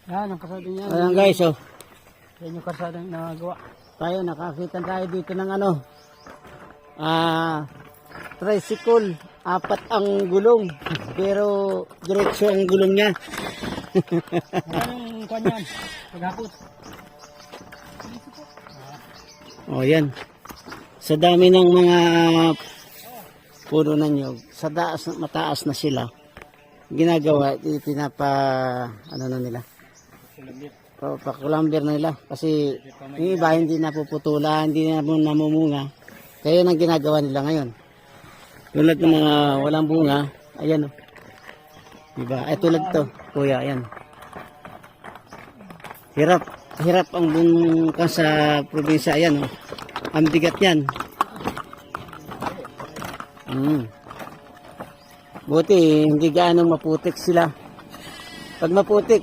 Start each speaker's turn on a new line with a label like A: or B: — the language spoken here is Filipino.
A: Yan, ang kasada niya.
B: Ayan guys, oh.
A: Yan yung kasada yung nagawa.
B: Tayo, nakakita tayo dito ng ano. Tricycle. 4 ang gulong. Pero diretso ang gulong niya.
A: Yan yung kanyan. Paghapot.
B: Oh, yan. Sa dami ng mga puno ng nyog, sa mataas na sila, ginagawa, ano na nila, pakulamber na nila. Kasi yung iba hindi napuputulan, hindi na namumunga. Kaya yun ang ginagawa nila ngayon. Tulad ng mga walang bunga, ayan o. Diba? Ay tulad to, kuya, ayan. Hirap ang bungka sa probinsya, ayan o. Ang bigat yan. Buti, hindi gaano maputik sila. Pag maputik,